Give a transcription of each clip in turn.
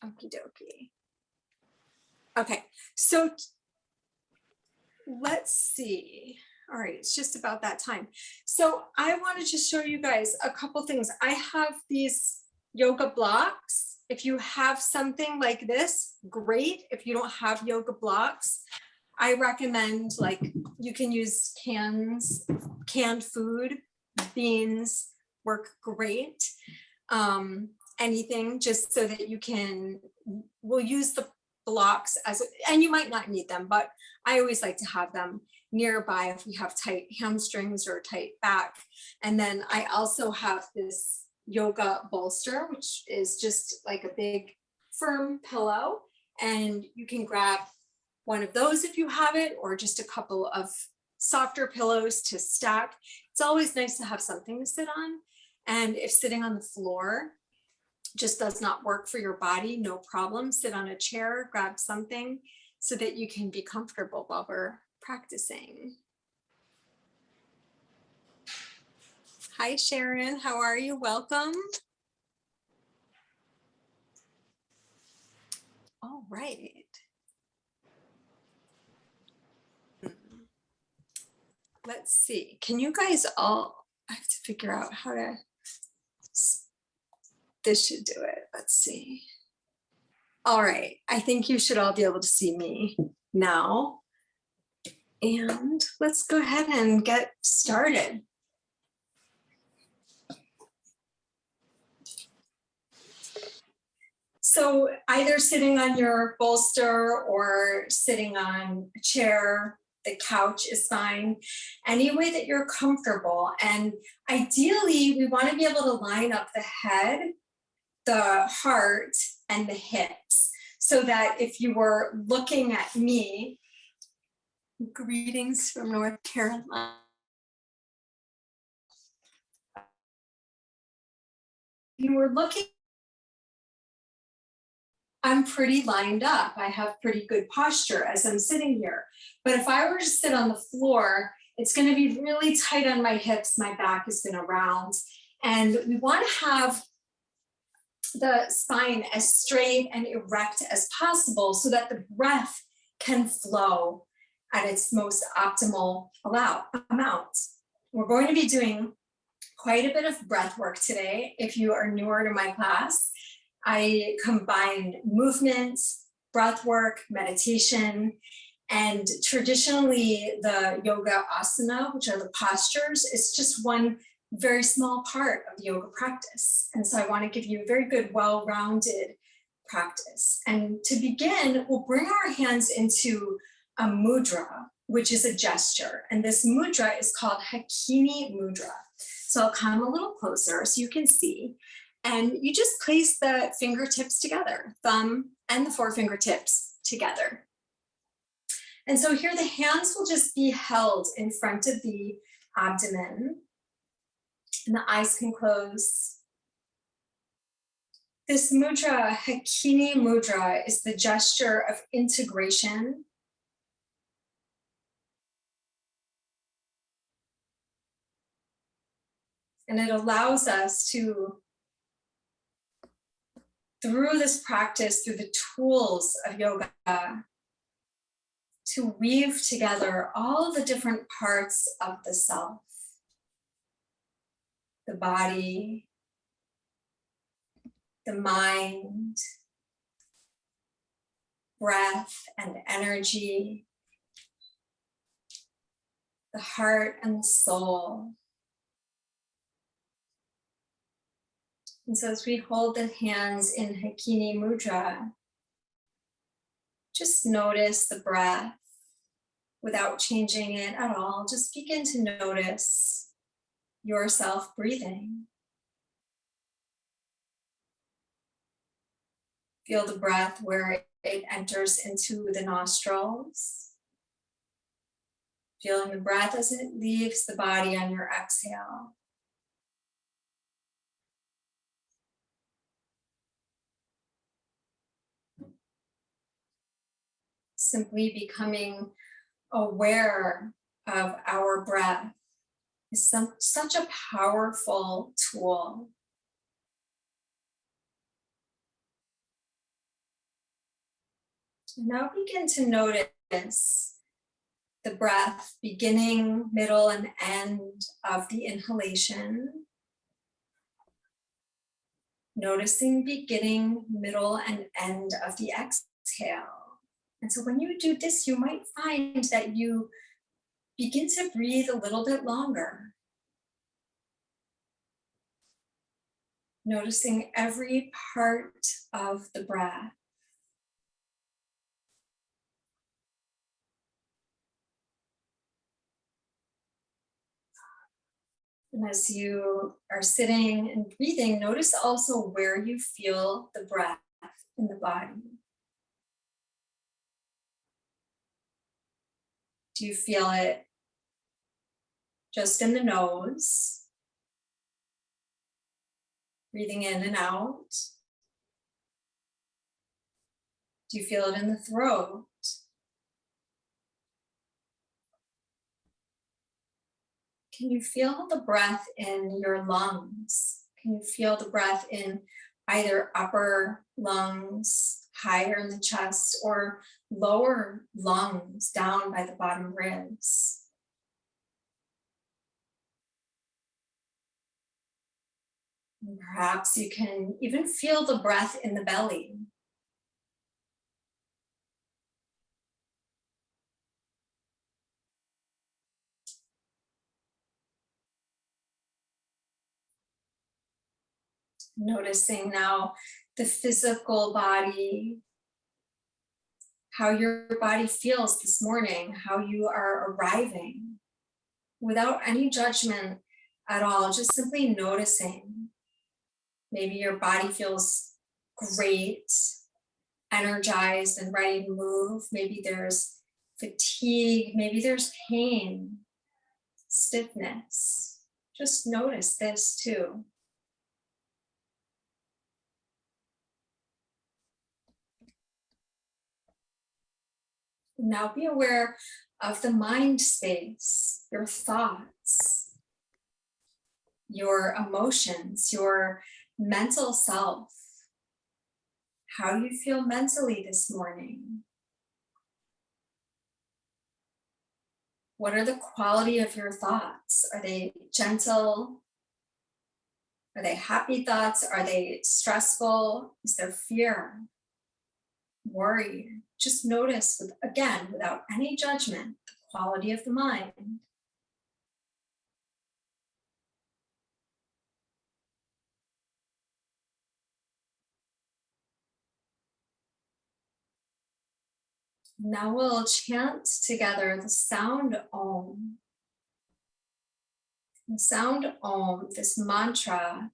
Okie dokie. Okay, so let's see. All right, it's just about that time. So I want to just show you guys a couple things. I have these yoga blocks. If you have something like this, great. If you don't have yoga blocks, I recommend, like, you can use canned food, beans work great. Anything just so that you can, we'll use the blocks as, and you might not need them, but I always like to have them nearby if we have tight hamstrings or tight back. And then I also have this yoga bolster, which is just like a big firm pillow, and you can grab one of those if you have it, or just a couple of softer pillows to stack. It's always nice to have something to sit on. And if sitting on the floor just does not work for your body, no problem. Sit on a chair, grab something so that you can be comfortable while we're practicing. Hi, Sharon. How are you? Welcome. All right. Let's see. Can you guys all, I have to figure out how to, this should do it. Let's see. All right. I think you should all be able to see me now. And let's go ahead and get started. So either sitting on your bolster or sitting on a chair, the couch is fine, any way that you're comfortable. And ideally, we want to be able to line up the head, the heart, and the hips, so that if you were looking at me, greetings from North Carolina. You were looking, I'm pretty lined up. I have pretty good posture as I'm sitting here. But if I were to sit on the floor, it's going to be really tight on my hips. My back is going to round. And we want to have the spine as straight and erect as possible so that the breath can flow at its most optimal amount. We're going to be doing quite a bit of breath work today. If you are newer to my class, I combine movement, breath work, meditation, and traditionally the yoga asana, which are the postures, is just one very small part of the yoga practice. And so I want to give you a very good, well-rounded practice. And to begin, we'll bring our hands into a mudra, which is a gesture. And this mudra is called Hakimi Mudra. So I'll come a little closer so you can see. And you just place the fingertips together, thumb and the four fingertips together. And so here the hands will just be held in front of the abdomen, and the eyes can close. This mudra, Hakimi Mudra, is the gesture of integration. And it allows us to, through this practice, through the tools of yoga, to weave together all the different parts of the self, the body, the mind, breath and energy, the heart and the soul. And so as we hold the hands in Hakimi Mudra, just notice the breath without changing it at all. Just begin to notice yourself breathing. Feel the breath where it enters into the nostrils. Feeling the breath as it leaves the body on your exhale. Simply becoming aware of our breath is such a powerful tool. Now begin to notice the breath, beginning, middle, and end of the inhalation. Noticing beginning, middle, and end of the exhale. And so when you do this, you might find that you begin to breathe a little bit longer. Noticing every part of the breath. And as you are sitting and breathing, notice also where you feel the breath in the body. Do you feel it just in the nose, breathing in and out? Do you feel it in the throat? Can you feel the breath in your lungs? Can you feel the breath in either upper lungs, higher in the chest, or lower lungs down by the bottom ribs? And perhaps you can even feel the breath in the belly. Noticing now the physical body, how your body feels this morning, how you are arriving without any judgment at all, just simply noticing. Maybe your body feels great, energized, and ready to move. Maybe there's fatigue, maybe there's pain, stiffness. Just notice this too. Now be aware of the mind space, your thoughts, your emotions, your mental self. How do you feel mentally this morning? What are the quality of your thoughts? Are they gentle? Are they happy thoughts? Are they stressful? Is there fear, worry? Just notice, again, without any judgment, the quality of the mind. Now we'll chant together the sound Om. The sound Om, this mantra,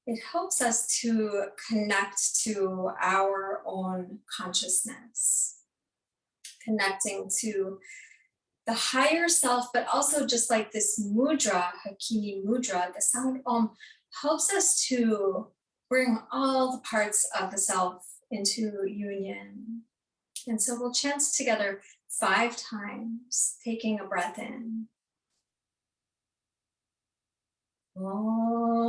it helps us to connect to our own consciousness, connecting to the higher self, but also just like this mudra, Hakimi Mudra, the sound Om helps us to bring all the parts of the self into union. And so we'll chant together 5 times, taking a breath in. Om.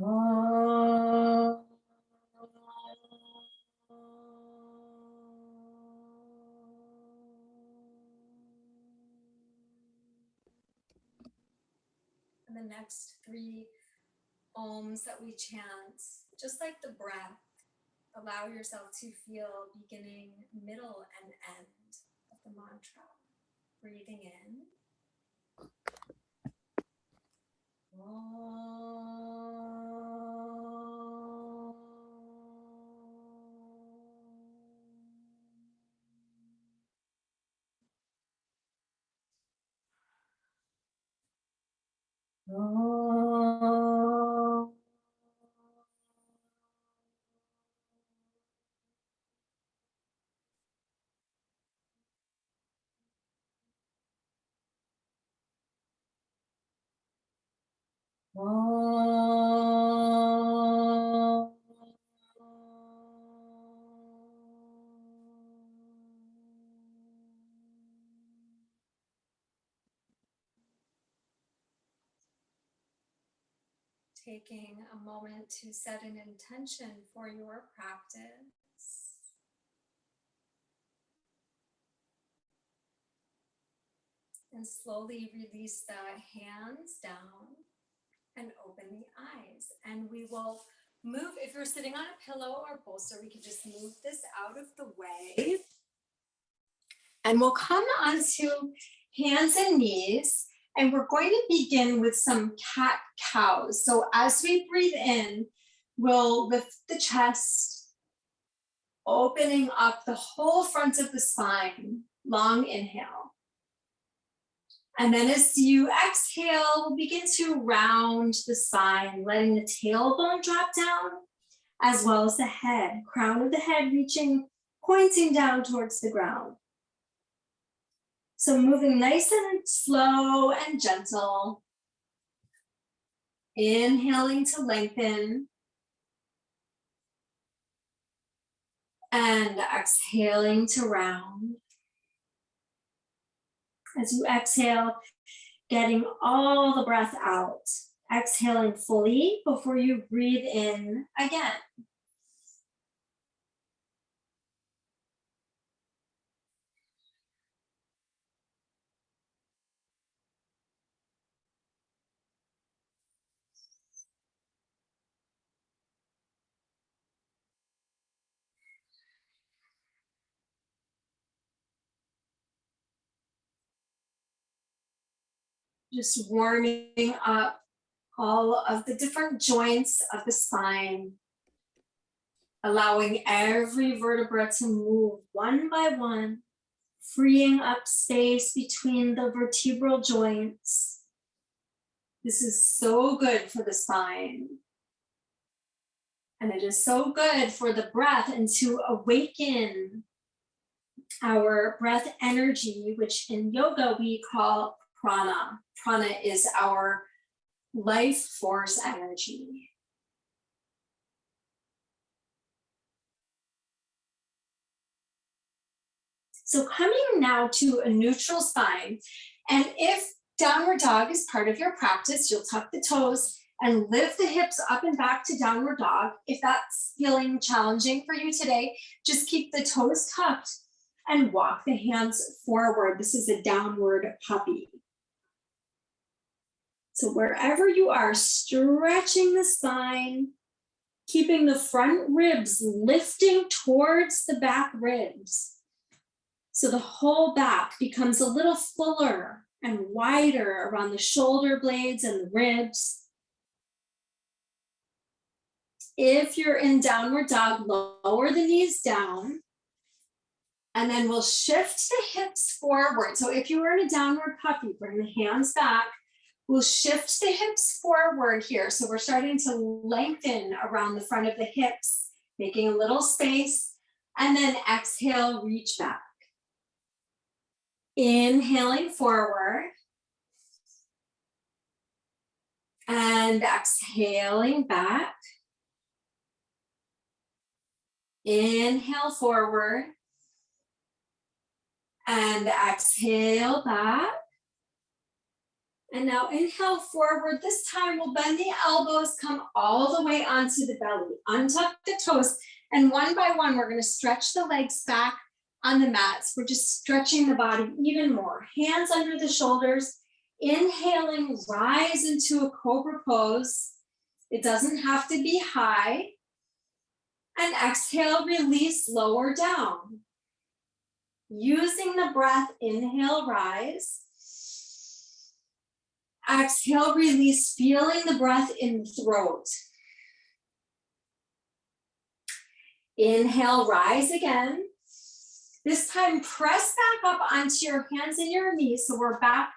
Om. And the next 3 Oms that we chant, just like the breath, allow yourself to feel beginning, middle, and end of the mantra. Breathing in. Om. Om. Om. Taking a moment to set an intention for your practice. And slowly release the hands down and open the eyes. And we will move, if you're sitting on a pillow or bolster, we can just move this out of the way. And we'll come onto hands and knees. And we're going to begin with some cat cows. So as we breathe in, we'll lift the chest, opening up the whole front of the spine. Long inhale. And then as you exhale, we'll begin to round the spine, letting the tailbone drop down, as well as the head, crown of the head reaching, pointing down towards the ground. So moving nice and slow and gentle. Inhaling to lengthen. And exhaling to round. As you exhale, getting all the breath out. Exhaling fully before you breathe in again. Just warming up all of the different joints of the spine, allowing every vertebra to move one by one, freeing up space between the vertebral joints. This is so good for the spine. And it is so good for the breath and to awaken our breath energy, which in yoga we call prana. Prana is our life force energy. So coming now to a neutral spine, and if downward dog is part of your practice, you'll tuck the toes and lift the hips up and back to downward dog. If that's feeling challenging for you today, just keep the toes tucked and walk the hands forward. This is a downward puppy. So wherever you are, stretching the spine, keeping the front ribs lifting towards the back ribs. So the whole back becomes a little fuller and wider around the shoulder blades and the ribs. If you're in downward dog, lower the knees down. And then we'll shift the hips forward. So if you were in a downward puppy, bring the hands back. We'll shift the hips forward here. So we're starting to lengthen around the front of the hips, making a little space. And then exhale, reach back. Inhaling forward. And exhaling back. Inhale forward. And exhale back. And now inhale forward. This time we'll bend the elbows, come all the way onto the belly. Untuck the toes. And one by one, we're going to stretch the legs back on the mats. We're just stretching the body even more. Hands under the shoulders. Inhaling, rise into a cobra pose. It doesn't have to be high. And exhale, release, lower down. Using the breath, inhale, rise. Exhale, release, feeling the breath in the throat. Inhale, rise again. This time, press back up onto your hands and your knees. So we're back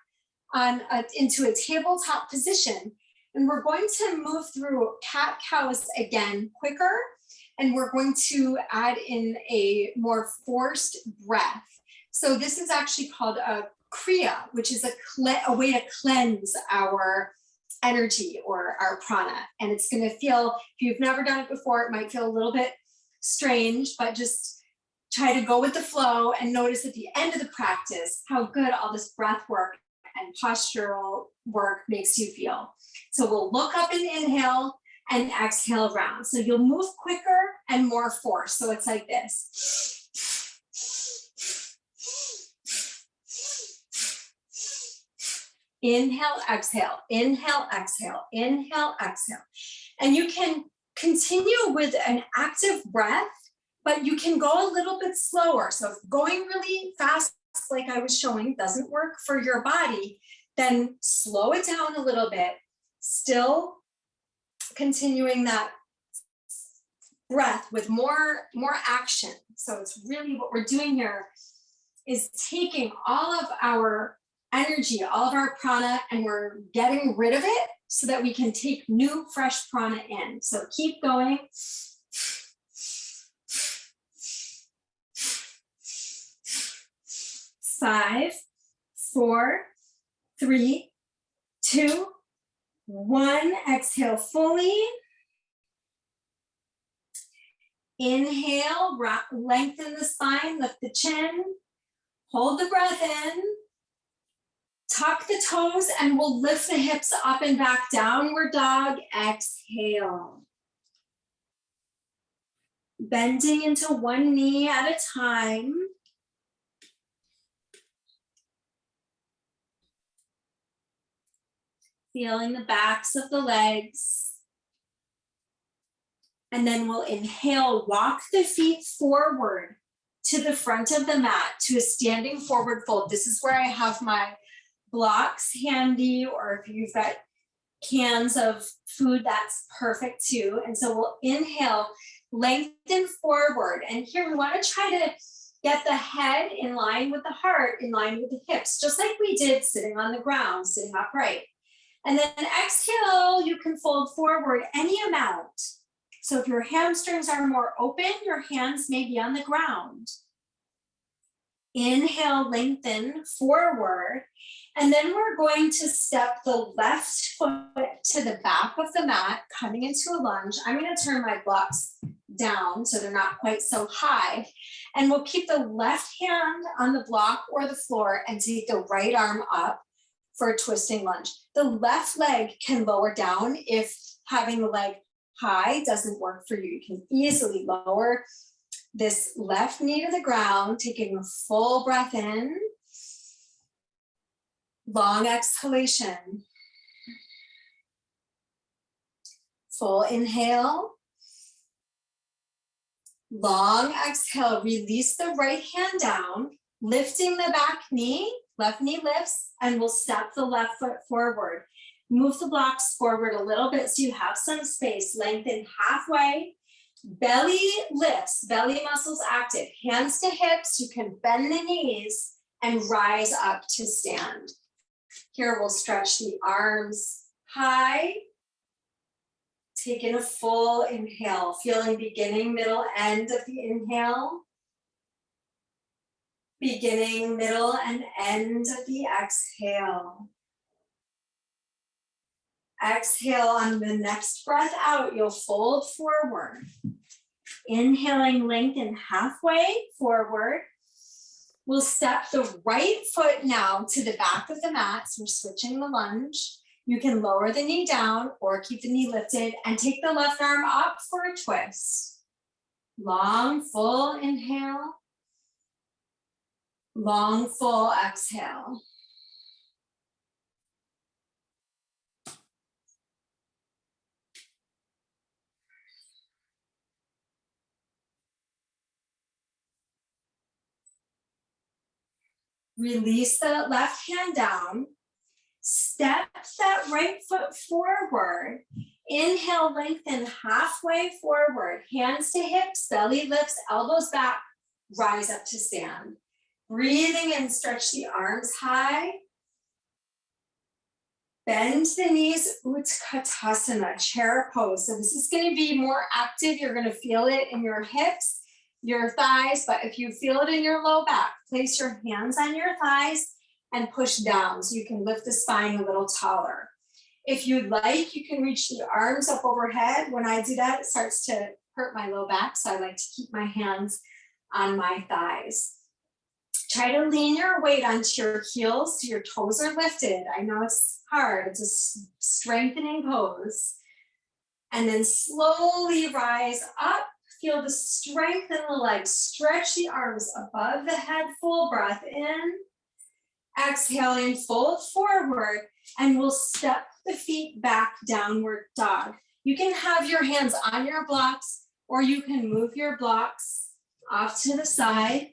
on into a tabletop position. And we're going to move through cat-cows again quicker. And we're going to add in a more forced breath. So this is actually called a kriya, which is a way to cleanse our energy or our prana. And it's going to feel, if you've never done it before, it might feel a little bit strange, but just try to go with the flow and notice at the end of the practice how good all this breath work and postural work makes you feel. So we'll look up and inhale and exhale round. So you'll move quicker and more force. So it's like this. Inhale, exhale, inhale, exhale, inhale, exhale. And you can continue with an active breath, but you can go a little bit slower. So if going really fast, like I was showing, doesn't work for your body, then slow it down a little bit, still continuing that breath with more action. So it's really what we're doing here is taking all of our energy, all of our prana, and we're getting rid of it so that we can take new, fresh prana in. So keep going. Five, four, three, two, one. Exhale fully. Inhale, lengthen the spine, lift the chin, hold the breath in, tuck the toes, and we'll lift the hips up and back, downward dog. Exhale. Bending into one knee at a time. Feeling the backs of the legs. And then we'll inhale, walk the feet forward to the front of the mat to a standing forward fold. This is where I have my blocks handy, or if you've got cans of food, that's perfect too. And so we'll inhale, lengthen forward. And here we want to try to get the head in line with the heart, in line with the hips, just like we did sitting on the ground, sitting upright. And then exhale, you can fold forward any amount. So if your hamstrings are more open, your hands may be on the ground. Inhale, lengthen forward. And then we're going to step the left foot to the back of the mat, coming into a lunge. I'm going to turn my blocks down so they're not quite so high. And we'll keep the left hand on the block or the floor and take the right arm up for a twisting lunge. The left leg can lower down if having the leg high doesn't work for you. You can easily lower this left knee to the ground, taking a full breath in. Long exhalation. Full inhale. Long exhale. Release the right hand down, lifting the back knee. Left knee lifts, and we'll step the left foot forward. Move the blocks forward a little bit so you have some space. Lengthen halfway. Belly lifts, belly muscles active. Hands to hips. You can bend the knees and rise up to stand. Here we'll stretch the arms high. Taking a full inhale, feeling beginning, middle, end of the inhale. Beginning, middle, and end of the exhale. Exhale on the next breath out, you'll fold forward. Inhaling, lengthen halfway forward. We'll step the right foot now to the back of the mat. So we're switching the lunge. You can lower the knee down or keep the knee lifted and take the left arm up for a twist. Long, full inhale. Long, full exhale. Release the left hand down. Step that right foot forward. Inhale, lengthen halfway forward. Hands to hips, belly lifts, elbows back. Rise up to stand. Breathing in, stretch the arms high. Bend the knees, Utkatasana, chair pose. So this is going to be more active. You're going to feel it in your hips, your thighs, but if you feel it in your low back, place your hands on your thighs and push down so you can lift the spine a little taller. If you'd like, you can reach the arms up overhead. When I do that, it starts to hurt my low back, so I like to keep my hands on my thighs. Try to lean your weight onto your heels so your toes are lifted. I know it's hard, it's a strengthening pose. And then slowly rise up. Feel the strength in the legs. Stretch the arms above the head. Full breath in. Exhaling, fold forward. And we'll step the feet back, downward dog. You can have your hands on your blocks, or you can move your blocks off to the side.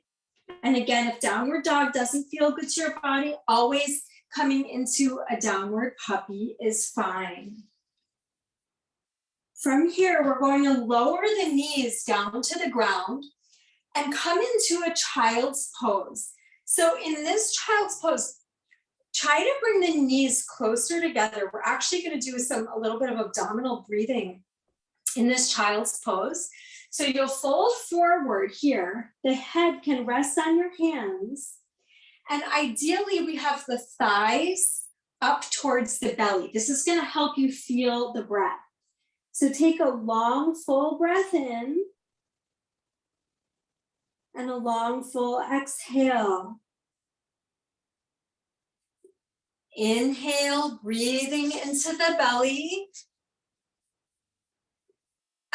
And again, if downward dog doesn't feel good to your body, always coming into a downward puppy is fine. From here, we're going to lower the knees down to the ground and come into a child's pose. So in this child's pose, try to bring the knees closer together. We're actually going to do a little bit of abdominal breathing in this child's pose. So you'll fold forward here. The head can rest on your hands. And ideally, we have the thighs up towards the belly. This is going to help you feel the breath. So take a long, full breath in and a long, full exhale. Inhale, breathing into the belly.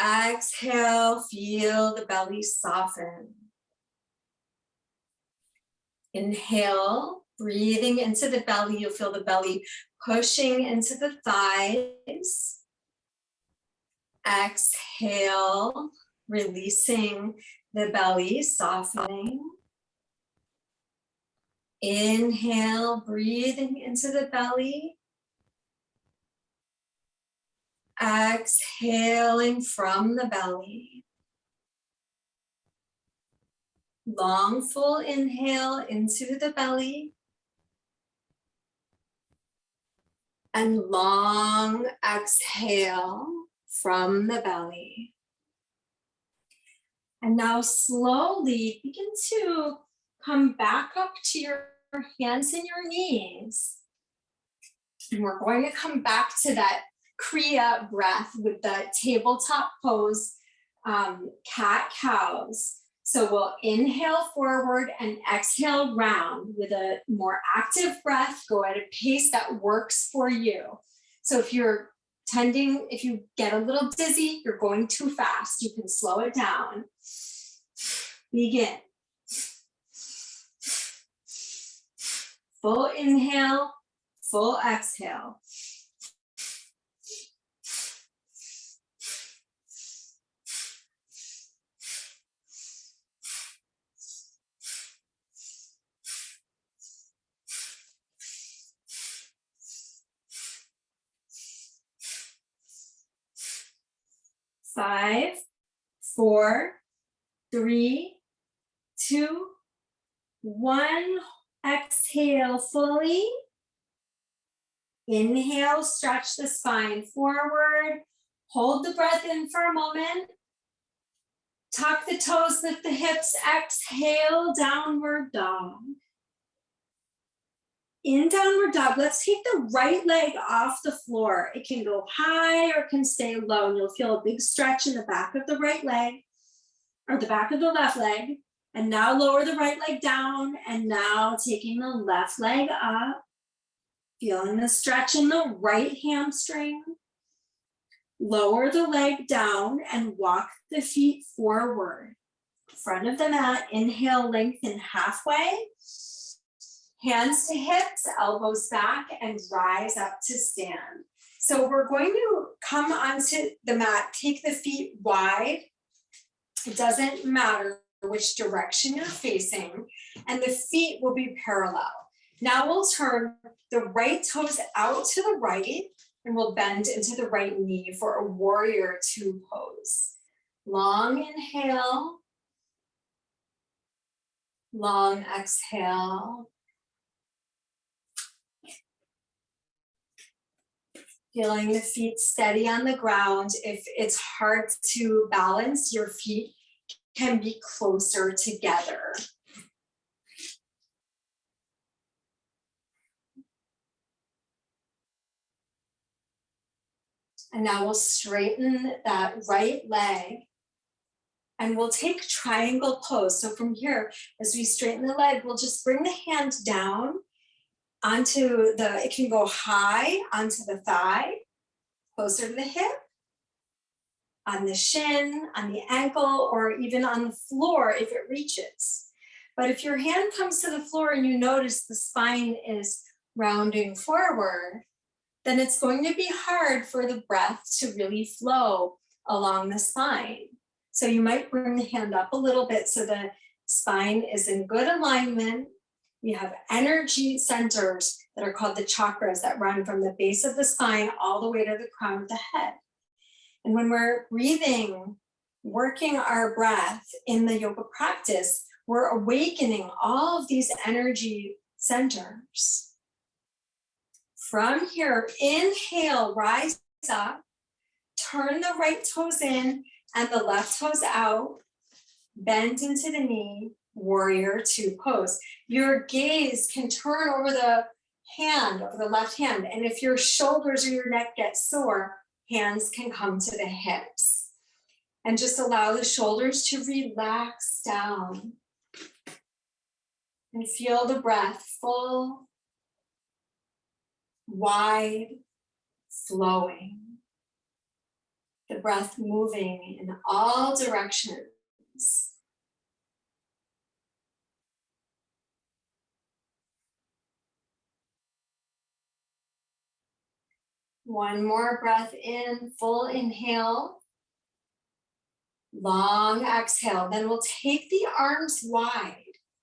Exhale, feel the belly soften. Inhale, breathing into the belly. You'll feel the belly pushing into the thighs. Exhale, releasing the belly, softening. Inhale, breathing into the belly. Exhaling from the belly. Long, full inhale into the belly. And long exhale from the belly. And now slowly begin to come back up to your hands and your knees. And we're going to come back to that Kriya breath with the tabletop pose, cat-cows. So we'll inhale forward and exhale round with a more active breath. Go at a pace that works for you. So if you get a little dizzy, you're going too fast, you can slow it down. Begin. Full inhale, full exhale. Five, 4, 3, 2, 1. Exhale fully. Inhale, stretch the spine forward. Hold the breath in for a moment. Tuck the toes, lift the hips. Exhale, downward dog. In downward dog, let's take the right leg off the floor. It can go high or it can stay low, and you'll feel a big stretch in the back of the right leg or the back of the left leg. And now lower the right leg down, and now taking the left leg up, feeling the stretch in the right hamstring. Lower the leg down and walk the feet forward. Front of the mat, inhale, lengthen halfway. Hands to hips, elbows back, and rise up to stand. So we're going to come onto the mat, take the feet wide. It doesn't matter which direction you're facing, and the feet will be parallel. Now we'll turn the right toes out to the right, and we'll bend into the right knee for a warrior two pose. Long inhale, long exhale. Feeling the feet steady on the ground. If it's hard to balance, your feet can be closer together. And now we'll straighten that right leg And we'll take triangle pose. So from here, as we straighten the leg, we'll just bring the hand down onto it can go high onto the thigh, closer to the hip, on the shin, on the ankle, or even on the floor if it reaches. But if your hand comes to the floor and you notice the spine is rounding forward, then it's going to be hard for the breath to really flow along the spine. So you might bring the hand up a little bit so the spine is in good alignment. We have energy centers that are called the chakras that run from the base of the spine all the way to the crown of the head. And when we're breathing, working our breath in the yoga practice, we're awakening all of these energy centers. From here, inhale, rise up, turn the right toes in and the left toes out, bend into the knee, warrior two pose. Your gaze can turn over the hand, over the left hand, and if your shoulders or your neck get sore, hands can come to the hips. And just allow the shoulders to relax down. And feel the breath full, wide, flowing. The breath moving in all directions. One more breath in, full inhale. Long exhale. Then we'll take the arms wide,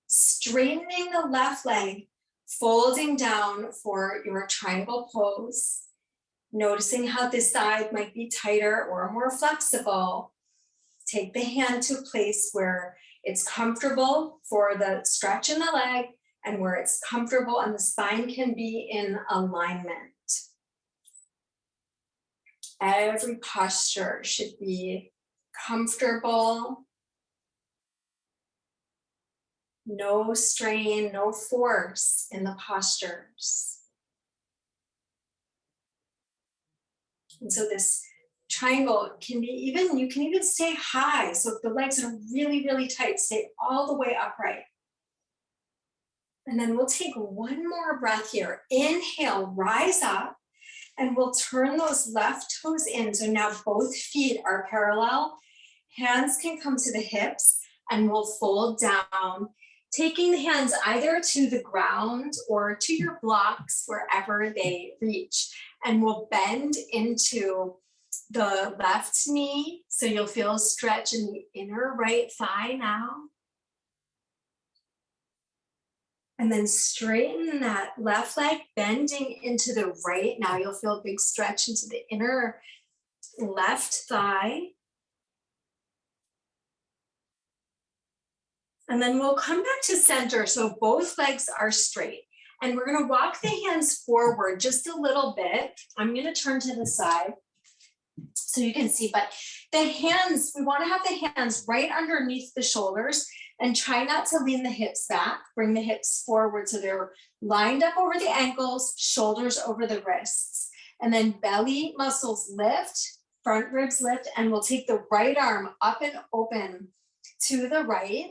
straightening the left leg, folding down for your triangle pose. Noticing how this side might be tighter or more flexible. Take the hand to a place where it's comfortable for the stretch in the leg and where it's comfortable and the spine can be in alignment. Every posture should be comfortable. No strain, no force in the postures. And so this triangle can be you can even stay high. So if the legs are really, really tight, stay all the way upright. And then we'll take one more breath here. Inhale, rise up, and we'll turn those left toes in. So now both feet are parallel. Hands can come to the hips, and we'll fold down, taking the hands either to the ground or to your blocks, wherever they reach. And we'll bend into the left knee. So you'll feel a stretch in the inner right thigh now. And then straighten that left leg, bending into the right. Now you'll feel a big stretch into the inner left thigh. And then we'll come back to center. So both legs are straight. And we're going to walk the hands forward just a little bit. I'm going to turn to the side so you can see. But the hands, we want to have the hands right underneath the shoulders and try not to lean the hips back. Bring the hips forward so they're lined up over the ankles, shoulders over the wrists. And then belly muscles lift, front ribs lift, and we'll take the right arm up and open to the right.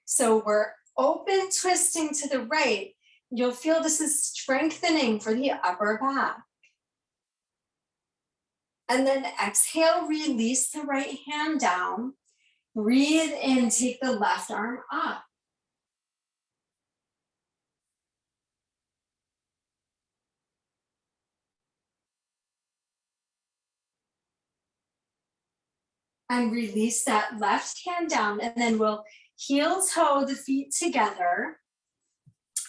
So we're open twisting to the right. You'll feel this is strengthening for the upper back. And then exhale, release the right hand down. Breathe in, take the left arm up. And release that left hand down, and then we'll heel toe the feet together.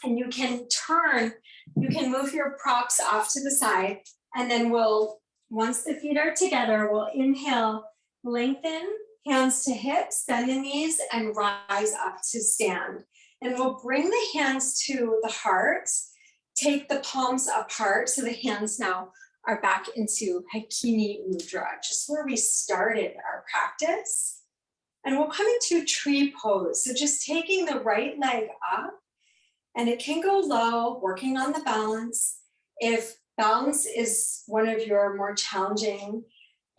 And you can turn, you can move your props off to the side, and then once the feet are together, we'll inhale, lengthen, hands to hips, bend the knees, and rise up to stand. And we'll bring the hands to the heart, take the palms apart, so the hands now are back into Hakimi Mudra, just where we started our practice. And we'll come into tree pose. So just taking the right leg up, and it can go low, working on the balance. If balance is one of your more challenging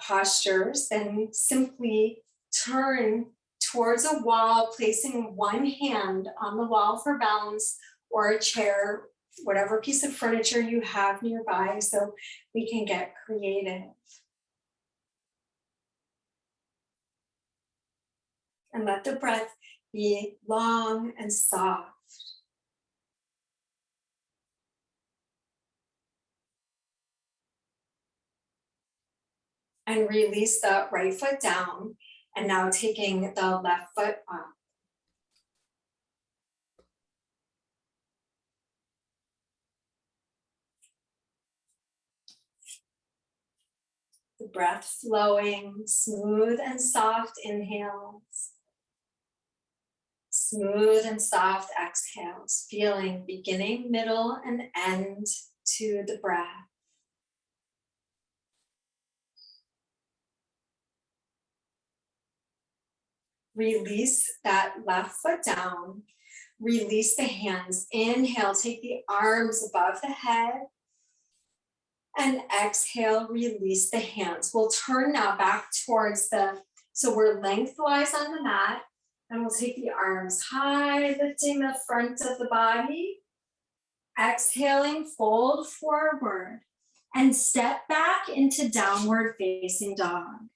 postures, then simply turn towards a wall, placing one hand on the wall for balance, or a chair, whatever piece of furniture you have nearby, so we can get creative. And let the breath be long and soft. And release the right foot down, and now taking the left foot up. The breath flowing, smooth and soft inhales. Smooth and soft exhales, feeling beginning, middle, and end to the breath. Release that left foot down. Release the hands. Inhale, take the arms above the head. And exhale, release the hands. We'll turn now back towards so we're lengthwise on the mat. And we'll take the arms high, lifting the front of the body. Exhaling, fold forward. And step back into downward facing dog.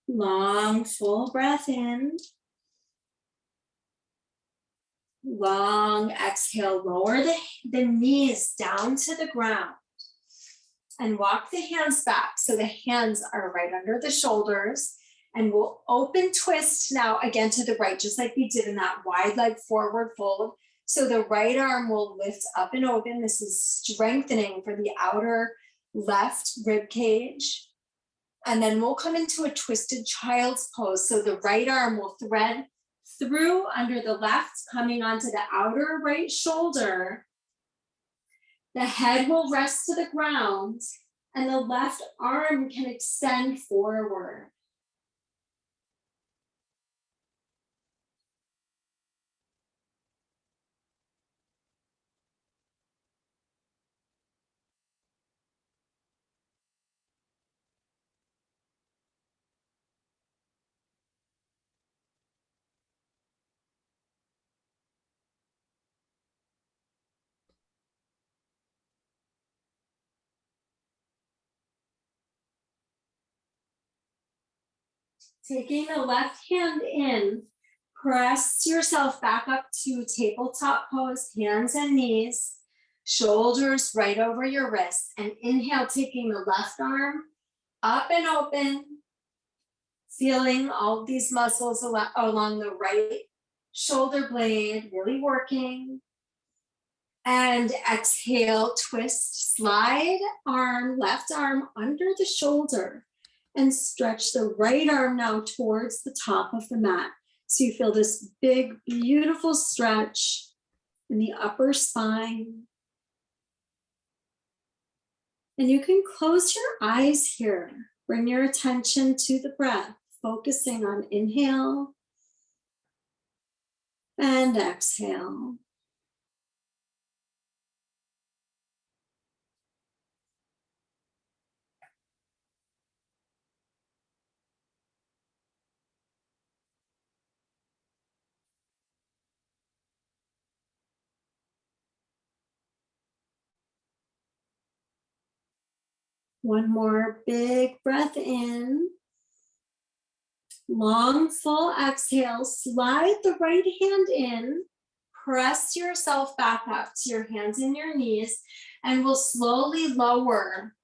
Long, full breath in. Long exhale, lower the knees down to the ground. And walk the hands back. So the hands are right under the shoulders. And we'll open twist now again to the right, just like we did in that wide leg forward fold. So the right arm will lift up and open. This is strengthening for the outer left rib cage. And then we'll come into a twisted child's pose. So the right arm will thread through under the left, coming onto the outer right shoulder. The head will rest to the ground, and the left arm can extend forward. Taking the left hand in, press yourself back up to tabletop pose, hands and knees, shoulders right over your wrists, and inhale, taking the left arm up and open, feeling all of these muscles along the right shoulder blade, really working. And exhale, twist, slide arm, left arm under the shoulder. And stretch the right arm now towards the top of the mat. So you feel this big, beautiful stretch in the upper spine. And you can close your eyes here. Bring your attention to the breath, focusing on inhale and exhale. One more big breath in. Long, full exhale. Slide the right hand in. Press yourself back up to your hands and your knees. And we'll slowly lower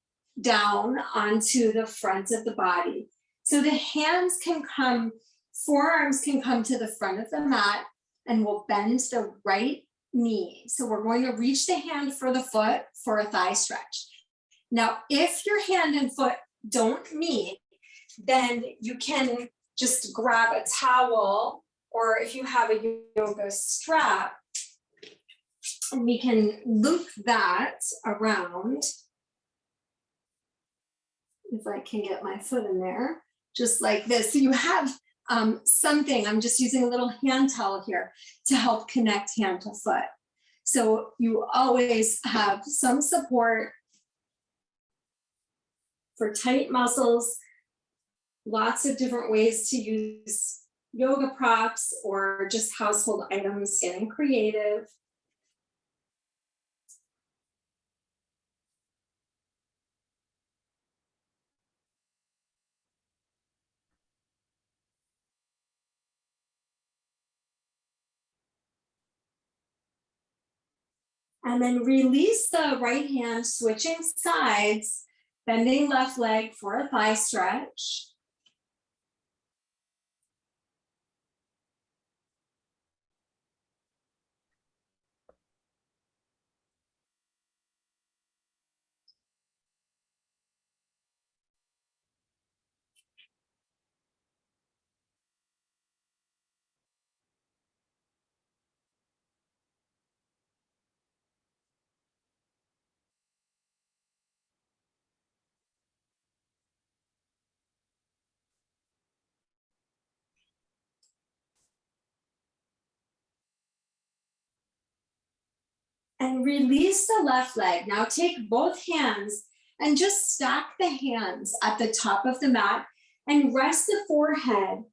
down onto the front of the body. So the hands can come, forearms can come to the front of the mat. And we'll bend the right knee. So we're going to reach the hand for the foot for a thigh stretch. Now, if your hand and foot don't meet, then you can just grab a towel, or if you have a yoga strap, and we can loop that around. If I can get my foot in there, just like this. So you have something, I'm just using a little hand towel here to help connect hand to foot. So you always have some support for tight muscles Lots of different ways to use yoga props or just household items, getting creative. And then release the right hand, switching sides, bending left leg for a thigh stretch. And release the left leg. Now take both hands and just stack the hands at the top of the mat and rest the forehead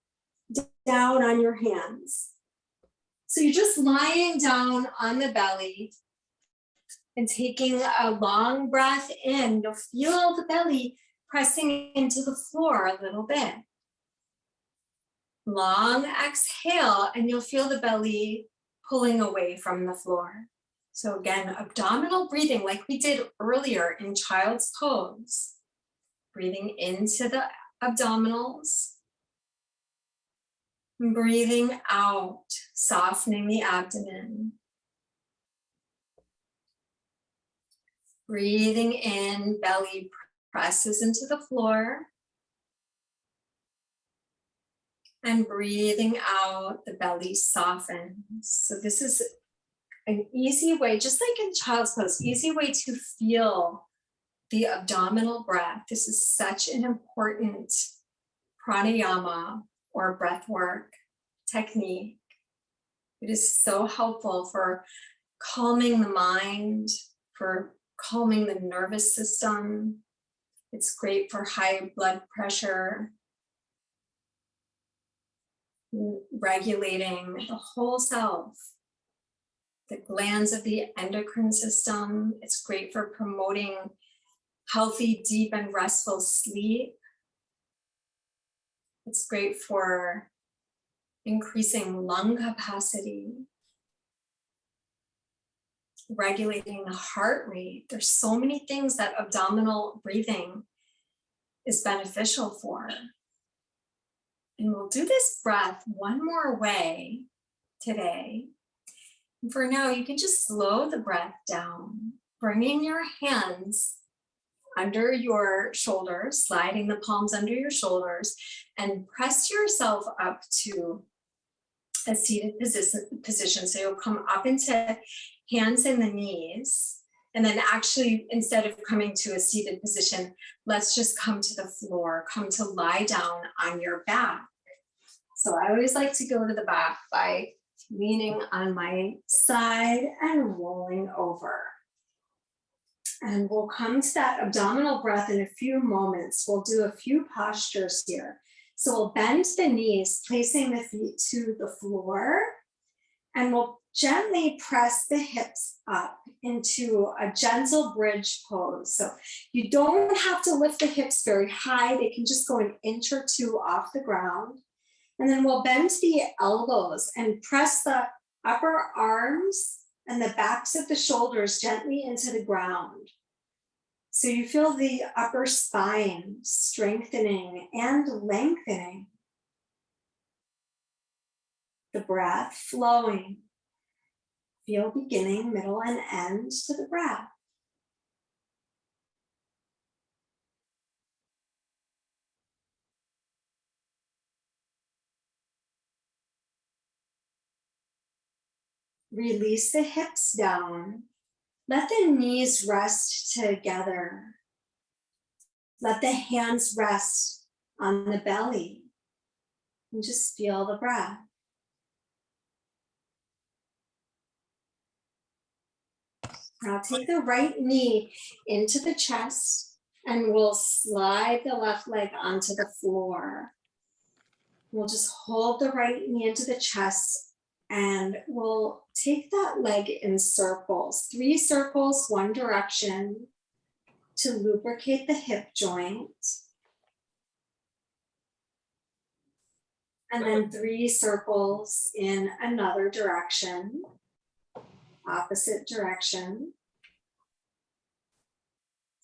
down on your hands. So you're just lying down on the belly and taking a long breath in. You'll feel the belly pressing into the floor a little bit. Long exhale, and you'll feel the belly pulling away from the floor. So again, abdominal breathing like we did earlier in child's pose. Breathing into the abdominals. Breathing out, softening the abdomen. Breathing in, belly presses into the floor. And breathing out, the belly softens. So this is an easy way, just like in child's pose, easy way to feel the abdominal breath. This is such an important pranayama or breath work technique. It is so helpful for calming the mind, for calming the nervous system. It's great for high blood pressure, regulating the whole self. The glands of the endocrine system. It's great for promoting healthy, deep, and restful sleep. It's great for increasing lung capacity, regulating the heart rate. There's so many things that abdominal breathing is beneficial for. And we'll do this breath one more way today. And for now, you can just slow the breath down, bringing your hands under your shoulders, sliding the palms under your shoulders, and press yourself up to a seated position. So you'll come up into hands and the knees. And then actually, instead of coming to a seated position, let's just come to the floor, come to lie down on your back. So I always like to go to the back by leaning on my side and rolling over. And we'll come to that abdominal breath in a few moments. We'll do a few postures here. So we'll bend the knees, placing the feet to the floor, and we'll gently press the hips up into a gentle bridge pose. So you don't have to lift the hips very high. They can just go an inch or two off the ground. And then we'll bend the elbows and press the upper arms and the backs of the shoulders gently into the ground. So you feel the upper spine strengthening and lengthening. The breath flowing. Feel beginning, middle, and end to the breath. Release the hips down. Let the knees rest together. Let the hands rest on the belly. And just feel the breath. Now take the right knee into the chest And we'll slide the left leg onto the floor. We'll just hold the right knee into the chest and we'll take that leg in circles, 3 circles, one direction to lubricate the hip joint. And then 3 circles in another direction, opposite direction.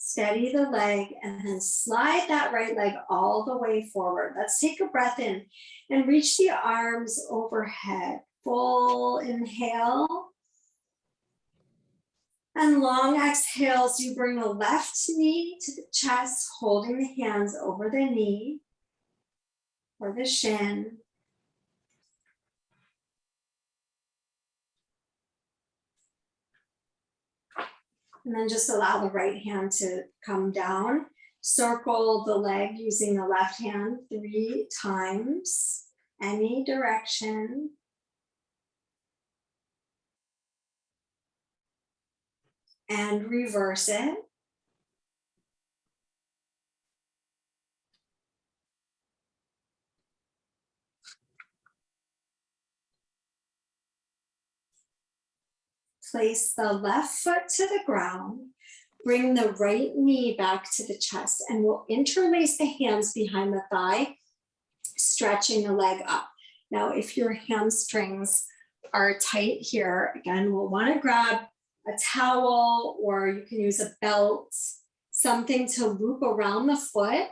Steady the leg and then slide that right leg all the way forward. Let's take a breath in and reach the arms overhead. Full inhale. And long exhales, you bring the left knee to the chest, holding the hands over the knee or the shin. And then just allow the right hand to come down. Circle the leg using the left hand 3 times, any direction. And reverse it. Place the left foot to the ground. Bring the right knee back to the chest and we'll interlace the hands behind the thigh, stretching the leg up. Now, if your hamstrings are tight here, again, we'll want to grab a towel or you can use a belt, something to loop around the foot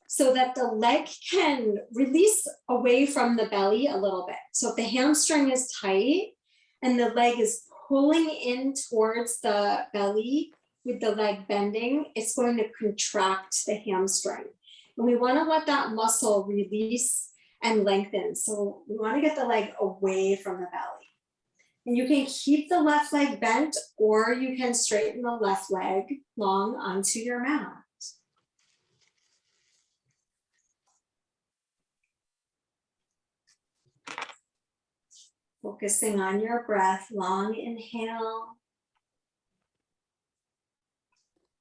so that the leg can release away from the belly a little bit. So if the hamstring is tight and the leg is pulling in towards the belly with the leg bending, it's going to contract the hamstring. And we want to let that muscle release and lengthen. So we want to get the leg away from the belly. And you can keep the left leg bent or you can straighten the left leg long onto your mat. Focusing on your breath, long inhale,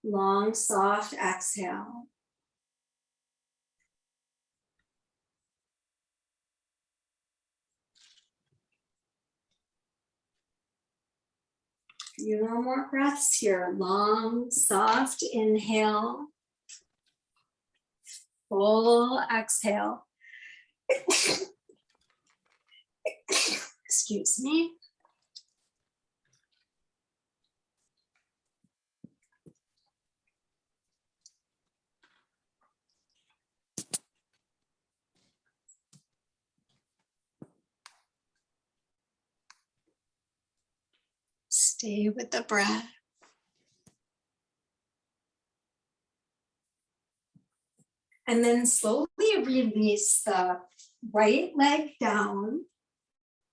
long soft exhale. Few more breaths here. Long, soft inhale. Full exhale. Excuse me. Stay with the breath. And then slowly release the right leg down.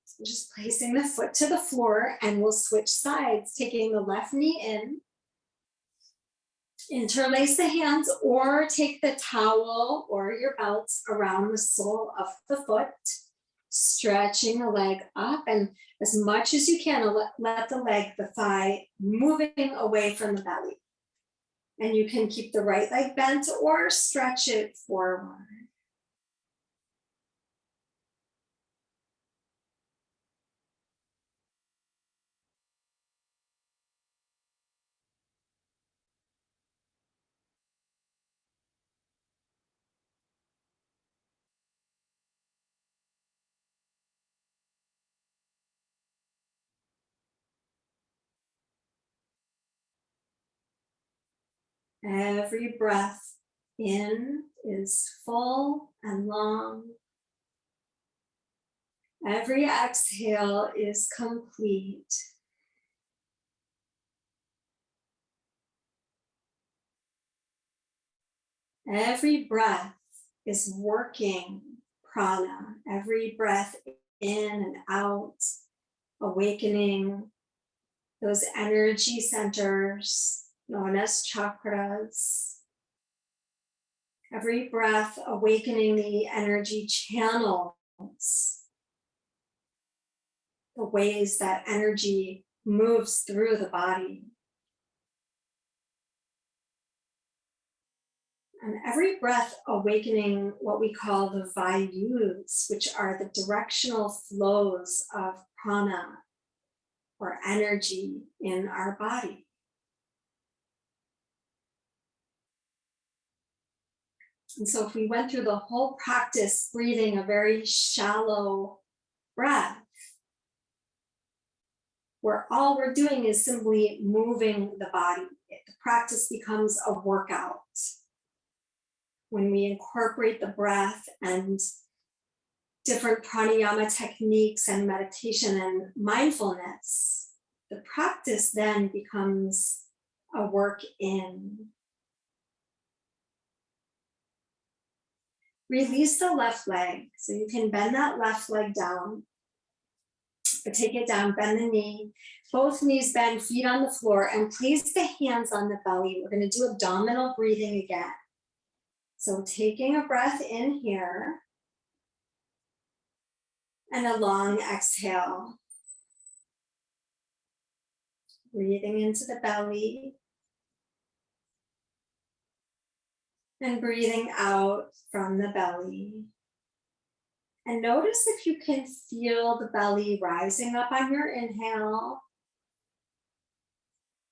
So just placing the foot to the floor and we'll switch sides, taking the left knee in. Interlace the hands or take the towel or your belt around the sole of the foot, stretching the leg up and as much as you can, let the leg, the thigh, moving away from the belly. And you can keep the right leg bent or stretch it forward. Every breath in is full and long. Every exhale is complete. Every breath is working prana. Every breath in and out, awakening those energy centers known as chakras. Every breath awakening the energy channels, the ways that energy moves through the body. And every breath awakening what we call the vayus, which are the directional flows of prana or energy in our body. And so if we went through the whole practice breathing a very shallow breath, where all we're doing is simply moving the body, the practice becomes a workout. When we incorporate the breath and different pranayama techniques and meditation and mindfulness, the practice then becomes a work in. Release the left leg. So you can bend that left leg down, but take it down, bend the knee, both knees bend, feet on the floor, and place the hands on the belly. We're going to do abdominal breathing again. So taking a breath in here and a long exhale. Breathing into the belly and breathing out from the belly. And notice if you can feel the belly rising up on your inhale,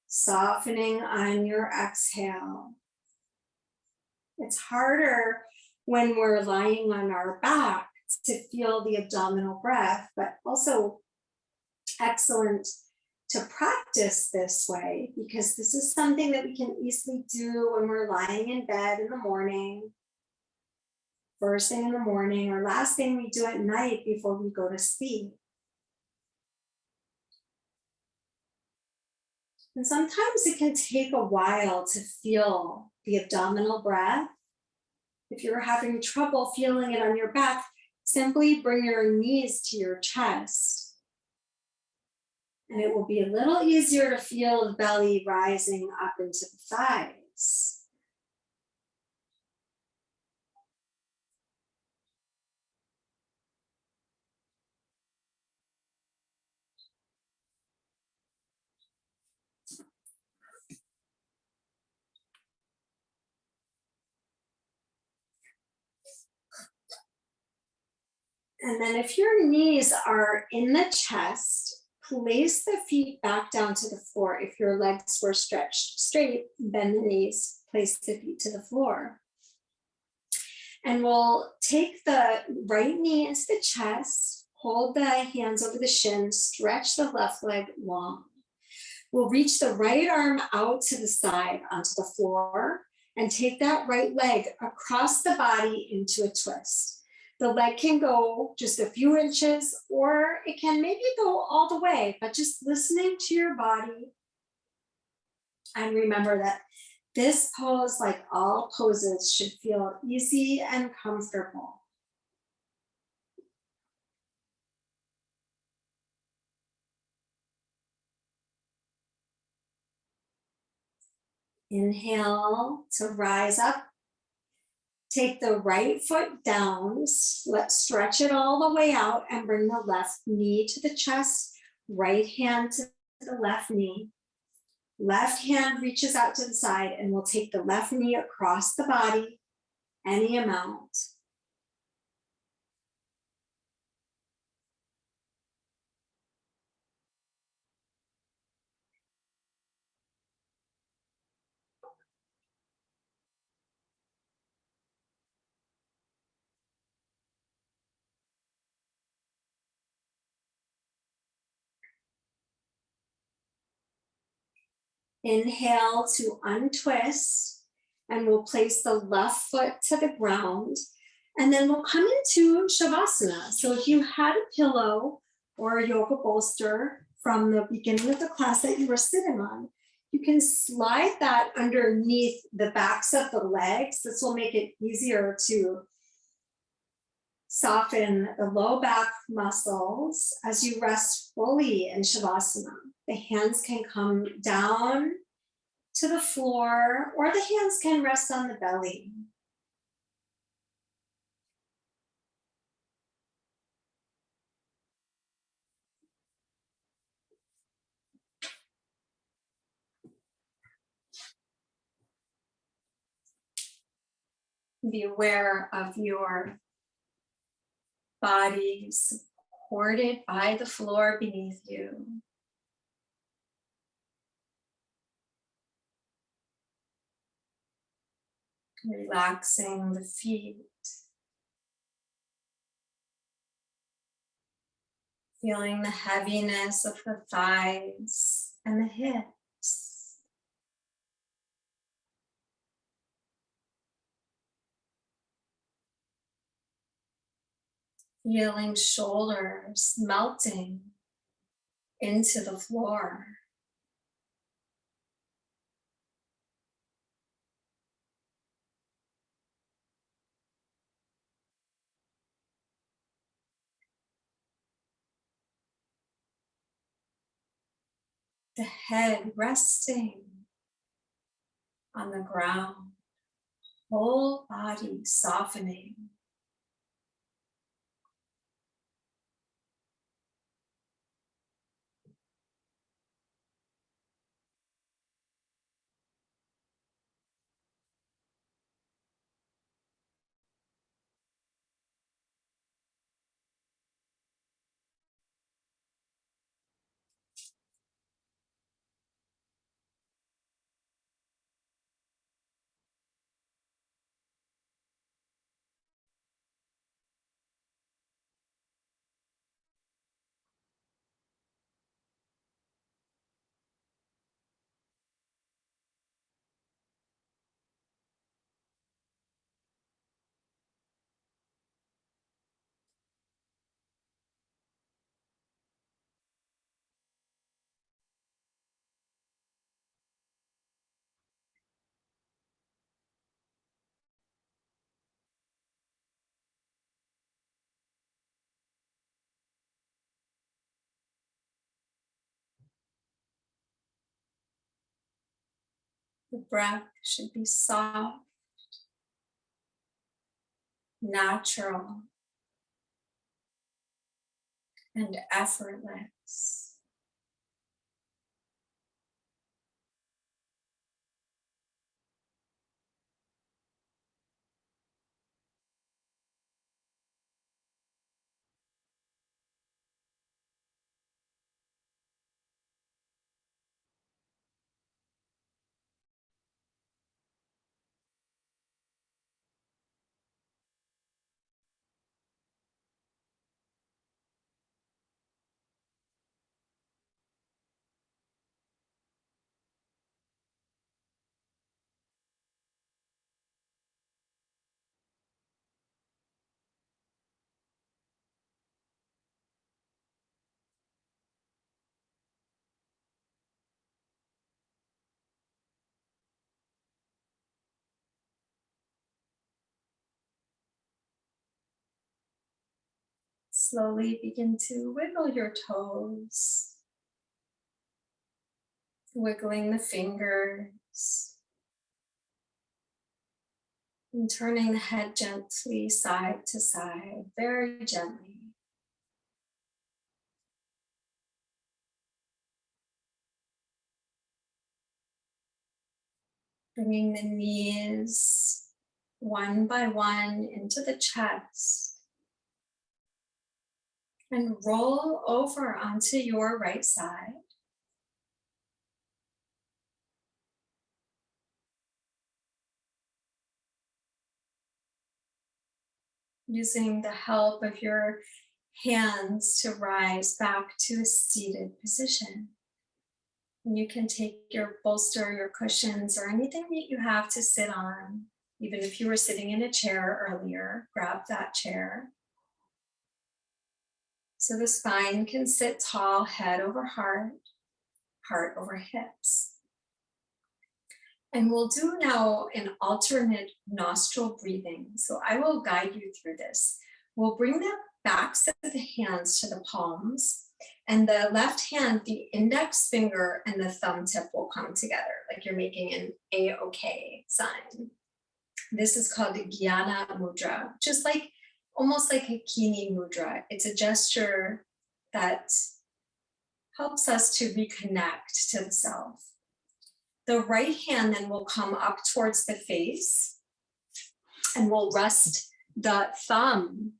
softening on your exhale. It's harder when we're lying on our back to feel the abdominal breath, but also excellent to practice this way, because this is something that we can easily do when we're lying in bed in the morning, first thing in the morning, or last thing we do at night before we go to sleep. And sometimes it can take a while to feel the abdominal breath. If you're having trouble feeling it on your back, simply bring your knees to your chest. And it will be a little easier to feel the belly rising up into the thighs. And then if your knees are in the chest, place the feet back down to the floor. If your legs were stretched straight, bend the knees, place the feet to the floor. And we'll take the right knee into the chest, hold the hands over the shins, stretch the left leg long. We'll reach the right arm out to the side onto the floor and take that right leg across the body into a twist. The leg can go just a few inches, or it can maybe go all the way, but just listening to your body. And remember that this pose, like all poses, should feel easy and comfortable. Inhale to rise up. Take the right foot down, let's stretch it all the way out and bring the left knee to the chest, right hand to the left knee. Left hand reaches out to the side, and we'll take the left knee across the body, any amount. Inhale to untwist, and we'll place the left foot to the ground, and then we'll come into Shavasana. So if you had a pillow or a yoga bolster from the beginning of the class that you were sitting on, you can slide that underneath the backs of the legs. This will make it easier to soften the low back muscles as you rest fully in Shavasana. The hands can come down to the floor, or the hands can rest on the belly. Be aware of your body supported by the floor beneath you. Relaxing the feet. Feeling the heaviness of the thighs and the hips. Feeling shoulders melting into the floor. The head resting on the ground. Whole body softening. The breath should be soft, natural, and effortless. Slowly begin to wiggle your toes, wiggling the fingers, and turning the head gently side to side, very gently. Bringing the knees one by one into the chest and roll over onto your right side. Using the help of your hands to rise back to a seated position. And you can take your bolster, your cushions, or anything that you have to sit on. Even if you were sitting in a chair earlier, grab that chair. So the spine can sit tall, head over heart, heart over hips. And we'll do now an alternate nostril breathing. So I will guide you through this. We'll bring the backs of the hands to the palms, and the left hand, the index finger and the thumb tip will come together, like you're making an A-OK sign. This is called the Guyana Mudra, just like almost like Hakimi Mudra. It's a gesture that helps us to reconnect to the self. The right hand then will come up towards the face, And we'll rest the thumb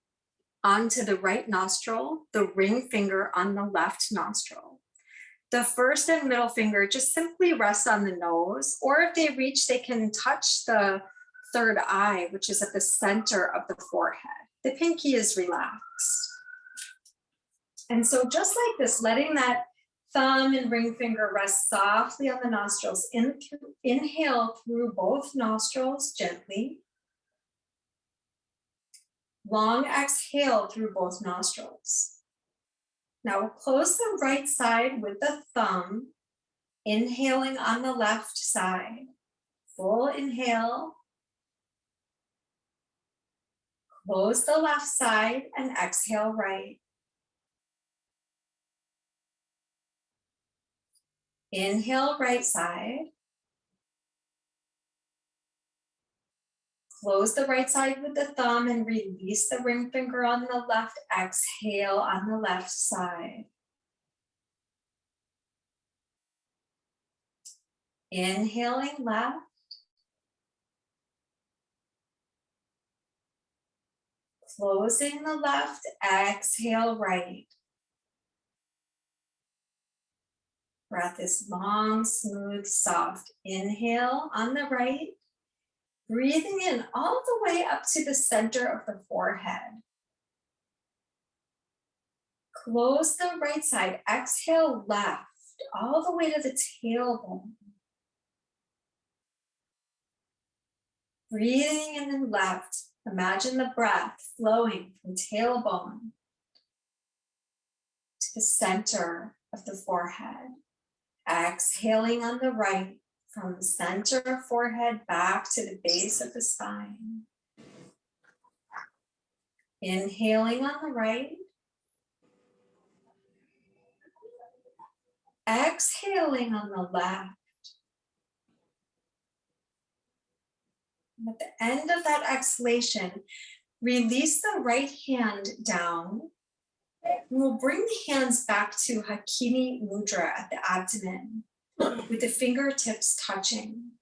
onto the right nostril, the ring finger on the left nostril. The first and middle finger just simply rest on the nose, or if they reach, they can touch the third eye, which is at the center of the forehead. The pinky is relaxed. And so just like this, letting that thumb and ring finger rest softly on the nostrils. Inhale through both nostrils gently. Long exhale through both nostrils. Now we'll close the right side with the thumb, inhaling on the left side. Full inhale. Close the left side and exhale right. Inhale right side. Close the right side with the thumb and release the ring finger on the left. Exhale on the left side. Inhaling left. Closing the left, exhale right. Breath is long, smooth, soft. Inhale on the right. Breathing in all the way up to the center of the forehead. Close the right side. Exhale left, all the way to the tailbone. Breathing in the left. Imagine the breath flowing from tailbone to the center of the forehead. Exhaling on the right. From the center of forehead back to the base of the spine. Inhaling on the right. Exhaling on the left. And at the end of that exhalation, release the right hand down. And we'll bring the hands back to Hakimi Mudra at the abdomen, with the fingertips touching,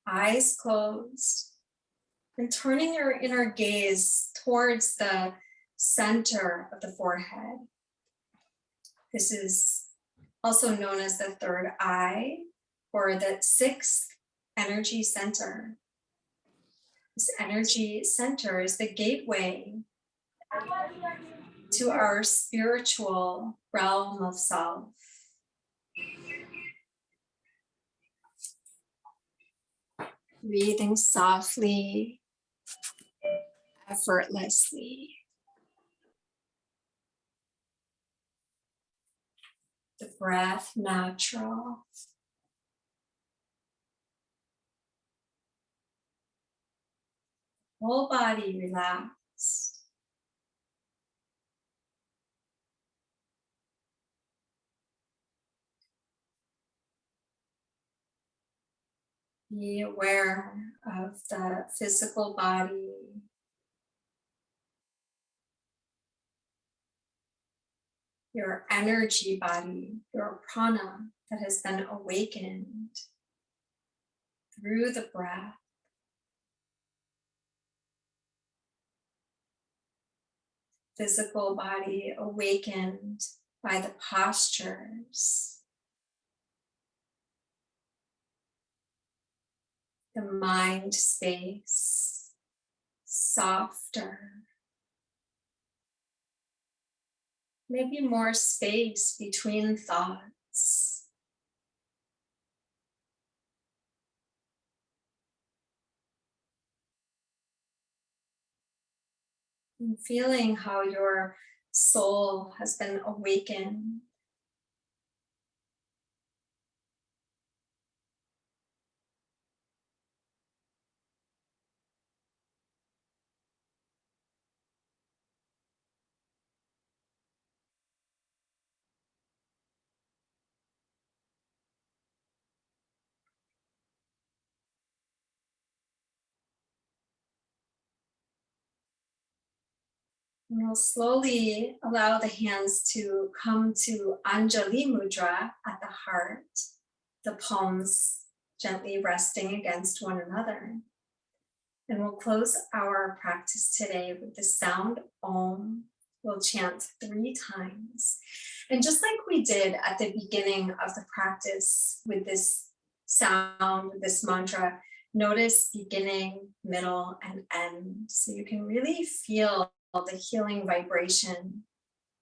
eyes closed, and turning your inner gaze towards the center of the forehead. This is also known as the third eye, or the sixth energy center. This energy center is the gateway to our spiritual realm of self. Breathing softly, effortlessly. The breath natural. Whole body relaxed. Be aware of the physical body. Your energy body, your prana that has been awakened through the breath. Physical body awakened by the postures. The mind space, softer. Maybe more space between thoughts. And feeling how your soul has been awakened. And we'll slowly allow the hands to come to Anjali Mudra at the heart, the palms gently resting against one another. And we'll close our practice today with the sound Om. We'll chant 3 times. And just like we did at the beginning of the practice with this sound, this mantra, notice beginning, middle, and end. So you can really feel the healing vibration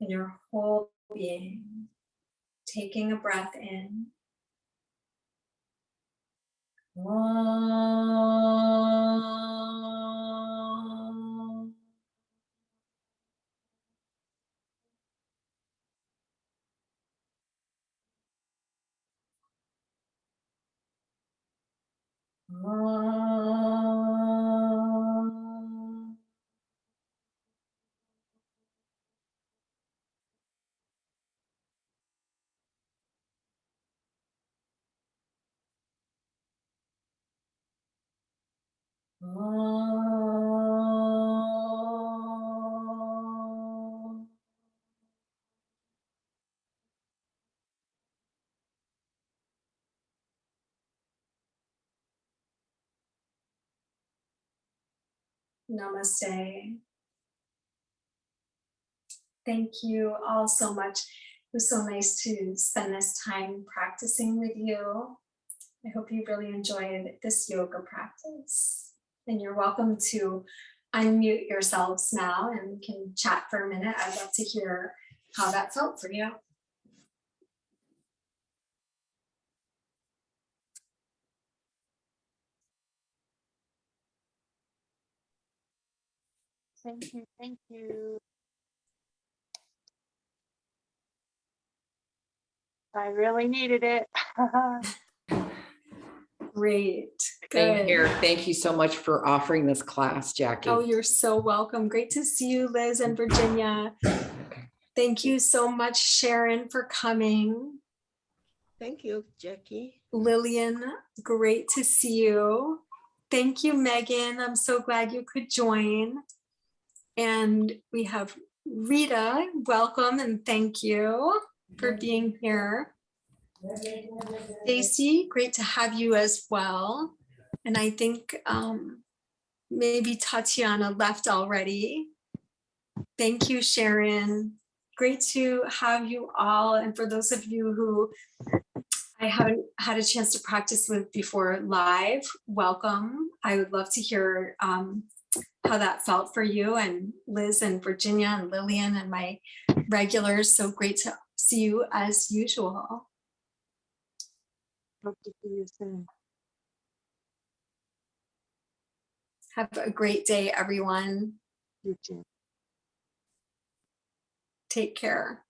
in your whole being. Taking a breath in. Om. Om. Om. Namaste. Thank you all so much. It was so nice to spend this time practicing with you. I hope you really enjoyed this yoga practice. And you're welcome to unmute yourselves now and we can chat for a minute. I'd love to hear how that felt for you. Thank you. Thank you. I really needed it. Great. Same Good. here. Thank you so much for offering this class, Jackie. Oh, you're so welcome. Great to see you, Liz and Virginia. Thank you so much, Sharon, for coming. Thank you, Jackie. Lillian, great to see you. Thank you, Megan. I'm so glad you could join. And we have Rita, welcome and thank you for being here. Stacy, great to have you as well. And I think maybe Tatiana left already. Thank you, Sharon. Great to have you all. And for those of you who I haven't had a chance to practice with before live, welcome. I would love to hear how that felt for you, and Liz and Virginia and Lillian and my regulars. So great to see you as usual. Hope to see you soon. Have a great day, everyone. You too. Take care.